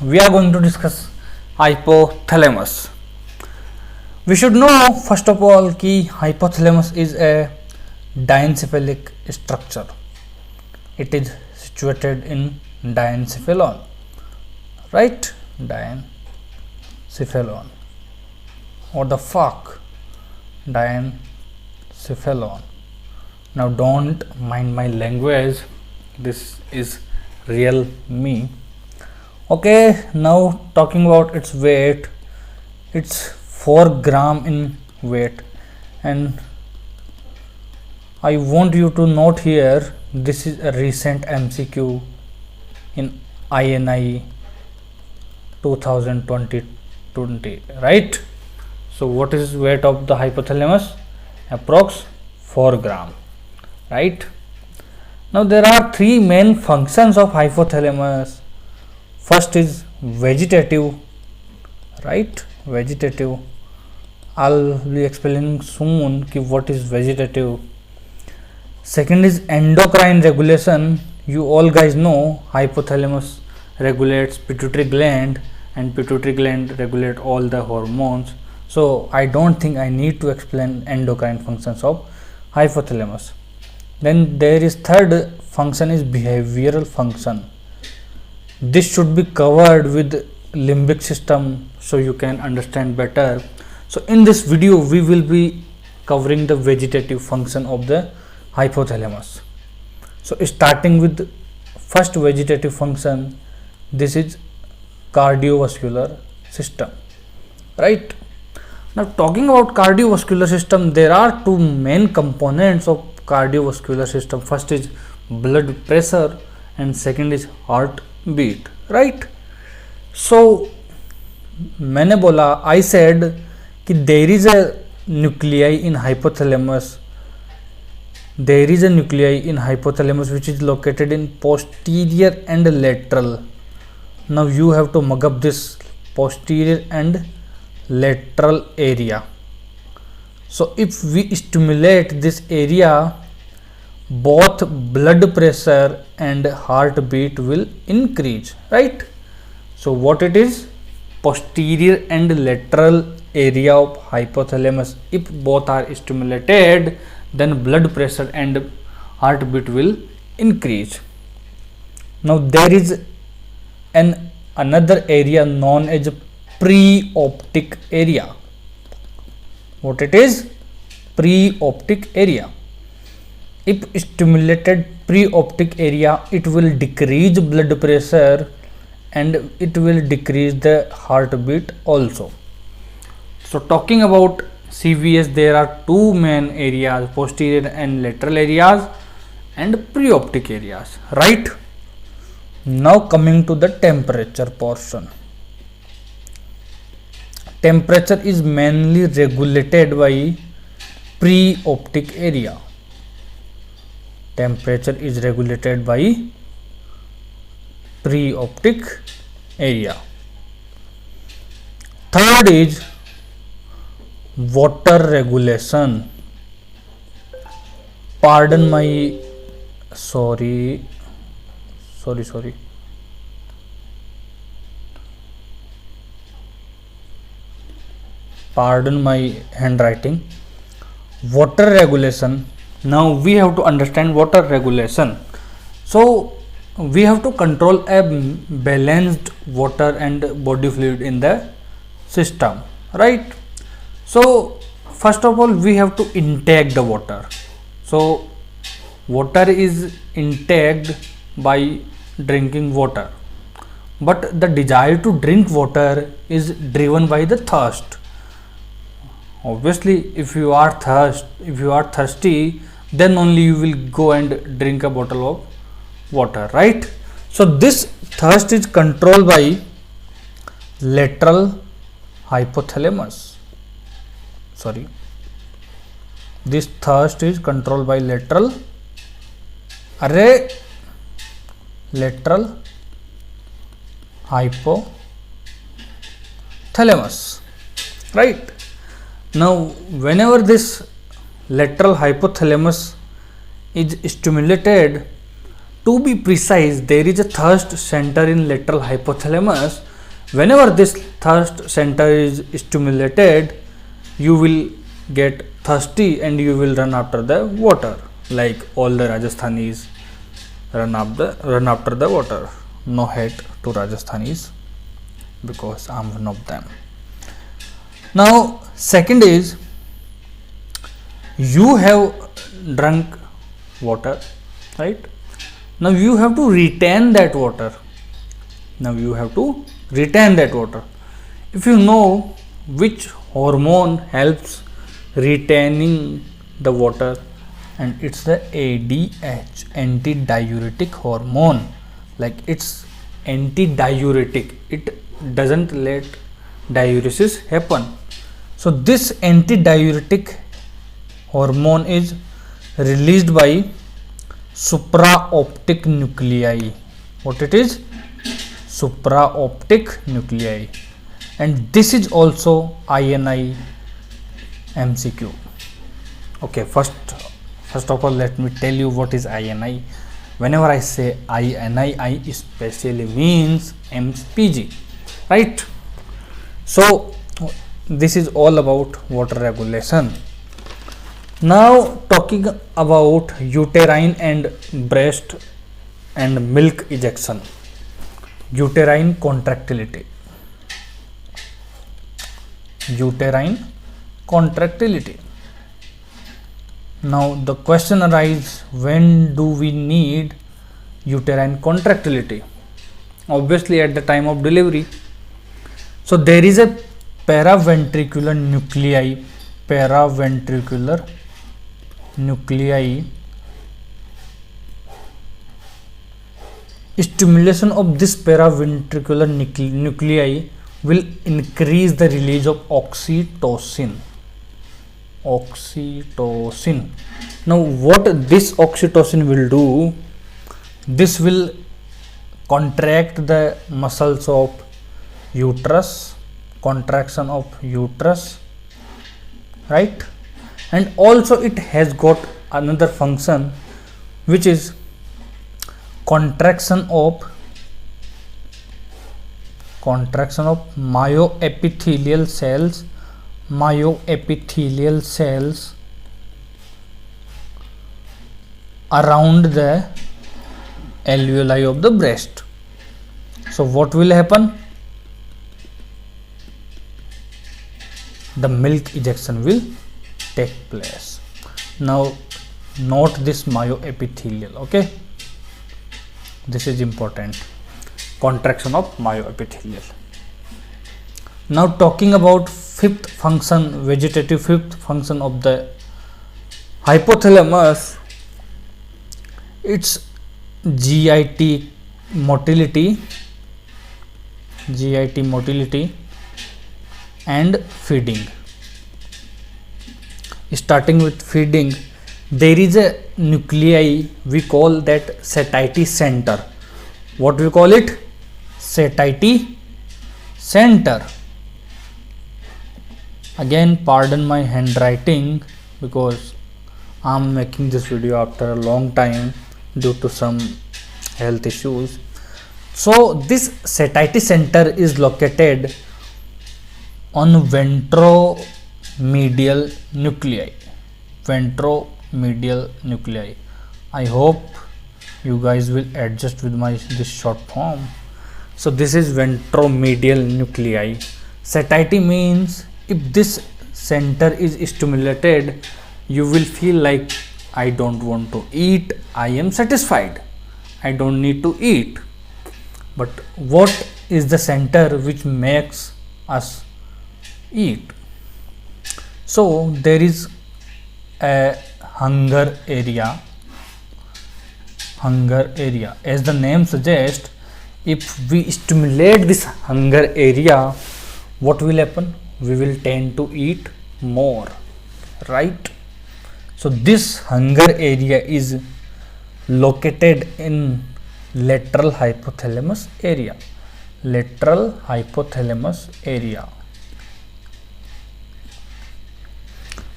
we are going to discuss hypothalamus. We should know first of all कि hypothalamus is a diencephalic structure. It is situated in diencephalon, right? Diencephalon. What the fuck? Diencephalon. Now don't mind my language. This is real me. Okay, now talking about its weight. It's 4 gram in weight, and I want you to note here, this is a recent MCQ in INI 2020, right? So what is weight of the hypothalamus? Approx 4 gram, right? Now there are 3 main functions of hypothalamus. First is vegetative, right? Vegetative. I'll be explaining soon what is vegetative. Second is endocrine regulation. You all guys know hypothalamus regulates pituitary gland, and pituitary gland regulate all the hormones. So I don't think I need to explain endocrine functions of hypothalamus. Then there is third function is behavioral function. This should be covered with limbic system so you can understand better. So in this video we will be covering the vegetative function of the hypothalamus. So starting with first vegetative function, this is cardiovascular system, right? Now talking about cardiovascular system, there are 2 main components of cardiovascular system. First is blood pressure and second is heartbeat, right? So मैंने बोला, I said कि there is a nuclei in hypothalamus. There is a nuclei in hypothalamus which is located in posterior and lateral. Now you have to mug up this posterior and lateral area. So if we stimulate this area, both blood pressure and heartbeat will increase, right? So what it is? Posterior and lateral area of hypothalamus. If both are stimulated, then blood pressure and heartbeat will increase. Now there is another area known as preoptic area. What it is? Preoptic area. If stimulated preoptic area, it will decrease blood pressure and it will decrease the heartbeat also. So talking about CVS, there are 2 main areas, posterior and lateral areas and preoptic areas, right? Now coming to the temperature portion. Temperature is mainly regulated by preoptic area. Temperature is regulated by preoptic area. Third is water regulation. Pardon my sorry. Pardon my handwriting. Water regulation. Now we have to understand water regulation. So we have to control a balanced water and body fluid in the system, right? So first of all we have to intake the water. So water is intaked by drinking water, but the desire to drink water is driven by the thirst. Obviously if you are thirsty, then only you will go and drink a bottle of water, right? So this thirst is controlled by lateral hypothalamus. This thirst is controlled by lateral hypothalamus, right? Now whenever this lateral hypothalamus is stimulated, to be precise, there is a thirst center in lateral hypothalamus. Whenever this thirst center is stimulated, you will get thirsty and you will run after the water, like all the Rajasthanis run after the water. No hate to Rajasthanis, because I am one of them. Now second is, you have drunk water, right? Now you have to retain that water. If you know which hormone helps retaining the water, and it's the ADH, antidiuretic hormone. Like, it's antidiuretic, it doesn't let diuresis happen. So this antidiuretic hormone is released by supraoptic nuclei. What it is? Supraoptic nuclei. And this is also INI MCQ. Okay, first of all, let me tell you what is INI. Whenever I say INI, I especially means MPG, right? So this is all about water regulation. Now talking about uterine and breast and milk ejection. Uterine contractility. Now the question arises, when do we need uterine contractility? Obviously at the time of delivery. So there is a paraventricular nuclei. Stimulation of this paraventricular nuclei will increase the release of oxytocin. Now what this oxytocin will do? This will contract the muscles of uterus, contraction of uterus, right? And also it has got another function, which is contraction of myoepithelial cells around the alveoli of the breast. So what will happen? The milk ejection will take place. Now note this myoepithelial, okay? This is important. Contraction of myoepithelial. Now talking about fifth function, vegetative fifth function of the hypothalamus, it's GIT motility and feeding. Starting with feeding, there is a nuclei, we call that satiety center. What we call it? Satiety center. Again, pardon my handwriting, because I am making this video after a long time due to some health issues. So this satiety center is located on ventromedial nuclei. I hope you guys will adjust with this short form. So this is ventromedial nuclei. Satiety means if this center is stimulated, you will feel like, I don't want to eat, I am satisfied, I don't need to eat. But what is the center which makes us eat? So there is a hunger area. As the name suggests, if we stimulate this hunger area, what will happen? We will tend to eat more, right? So this hunger area is located in lateral hypothalamus area.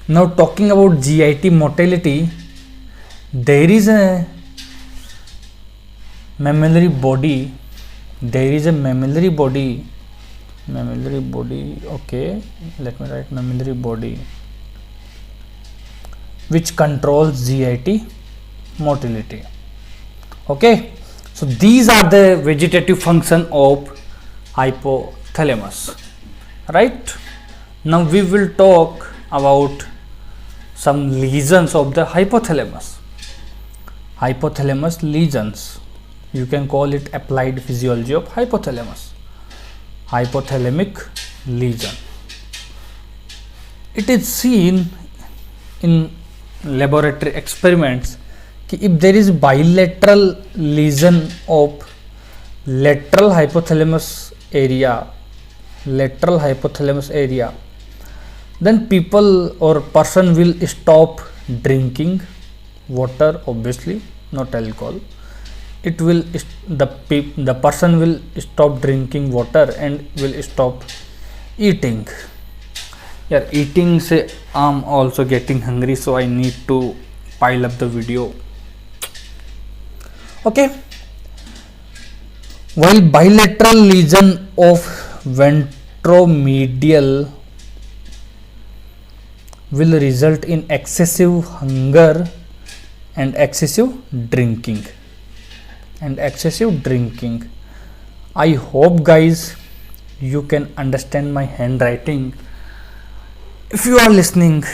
Now talking about GIT motility, there is a mammillary body, there is a mammillary body, okay, let me write mammillary body, which controls GIT motility. Okay, so these are the vegetative function of hypothalamus, right? Now we will talk about some lesions of the hypothalamus. Hypothalamus lesions, you can call it applied physiology of hypothalamus. Hypothalamic lesion, it is seen in laboratory experiments कि if there is bilateral lesion of lateral hypothalamus area, then people or person will stop drinking water, obviously not alcohol. It will the person will stop drinking water and will stop eating. Yeah, eating say I'm also getting hungry, so I need to pile up the video. Okay, while bilateral lesion of ventromedial will result in excessive hunger and excessive drinking. I hope guys you can understand my handwriting. If you are listening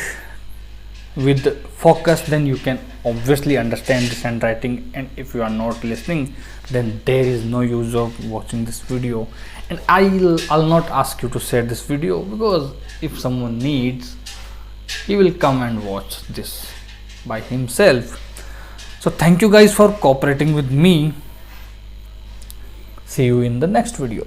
with focus, then you can obviously understand this handwriting, and if you are not listening, then there is no use of watching this video. And I'll not ask you to share this video, because if someone needs, he will come and watch this by himself. So thank you guys for cooperating with me. See you in the next video.